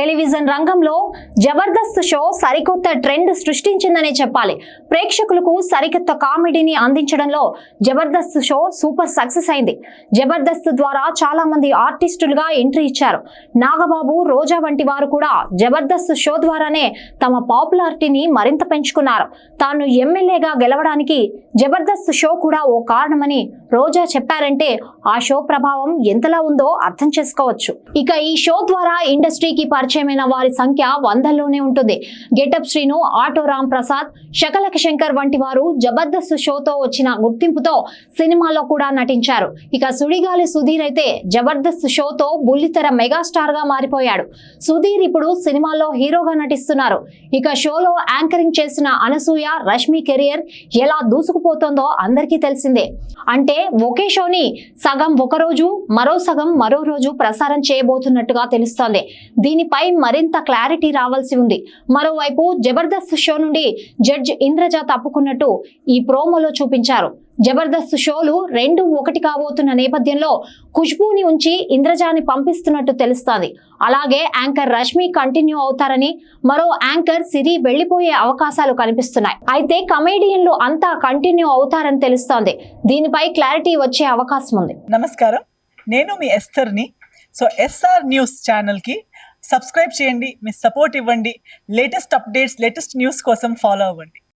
Television రంగంలో Jabardasth show సరికొత్త trend సృష్టించిందనే చెప్పాలి. ప్రేక్షకులకు సరికొత్త కామెడీని అందించడంలో జబర్దస్త్ షో సూపర్ సక్సెస్ అయింది. జబర్దస్త్ ద్వారా చాలా మంది ఆర్టిస్టులుగా ఎంట్రీ ఇచ్చారు. నాగబాబు, రోజా వంటి వారు కూడా జబర్దస్త్ షో ద్వారానే తమ పాపులారిటీని మరింత పెంచుకున్నారు. తాను ఎమ్మెల్యేగా గెలవడానికి జబర్దస్త్ షో కూడా ఓ కారణమని రోజా చెప్పారంటే ఆ షో ప్రభావం ఎంతలా ఉందో అర్థం చేసుకోవచ్చు. ఇక ఈ షో ద్వారా ఇండస్ట్రీకి పరిచయమైన వారి సంఖ్య వందల్లోనే ఉంటుంది. గెటప్ శ్రీను, ఆటో రామ్ ప్రసాద్, శకలక శంకర్ వంటి వారు జబర్దస్త్ షోతో వచ్చిన గుర్తింపుతో సినిమాలో కూడా నటించారు. ఇక సుడిగాలి సుధీర్ అయితే జబర్దస్త్ షోతో బుల్లితెర మెగాస్టార్ గా మారిపోయాడు. సుధీర్ ఇప్పుడు సినిమాల్లో హీరోగా నటిస్తున్నారు. ఇక షోలో యాంకరింగ్ చేసిన అనసూయ, రష్మి కెరియర్ ఎలా దూసుకుపోతుందో అందరికీ తెలిసిందే. అంటే ఒకే షోని సగం ఒక రోజు, మరో సగం మరో రోజు ప్రసారం చేయబోతున్నట్టుగా తెలుస్తోంది. దీనిపై మరింత క్లారిటీ రావాల్సి ఉంది. మరోవైపు జబర్దస్త్ షో నుండి జడ్జ్ ఇంద్రజ తప్పుకున్నట్టు ఈ ప్రోమోలో చూపించారు. జబర్దస్త్ షోలు 2 ఒకటి కాబోతున్న నేపథ్యంలో ఖుష్బూని ఉంచి ఇంద్రజాని పంపిస్తున్నట్టు తెలుస్తోంది. అలాగే యాంకర్ రష్మి కంటిన్యూ అవుతారని, మరో యాంకర్ సిరి వెళ్లిపోయే అవకాశాలు కనిపిస్తున్నాయి. అయితే కమేడియన్లు అంతా కంటిన్యూ అవుతారని తెలుస్తోంది. దీనిపై క్లారిటీ వచ్చే అవకాశం ఉంది. నమస్కారం, నేను మీ ఎస్థర్ని. సో ఎస్ఆర్ న్యూస్ ఛానల్కి సబ్స్క్రైబ్ చేయండి, మీ సపోర్ట్ ఇవ్వండి. లేటెస్ట్ అప్డేట్స్, లేటెస్ట్ న్యూస్ కోసం ఫాలో అవ్వండి.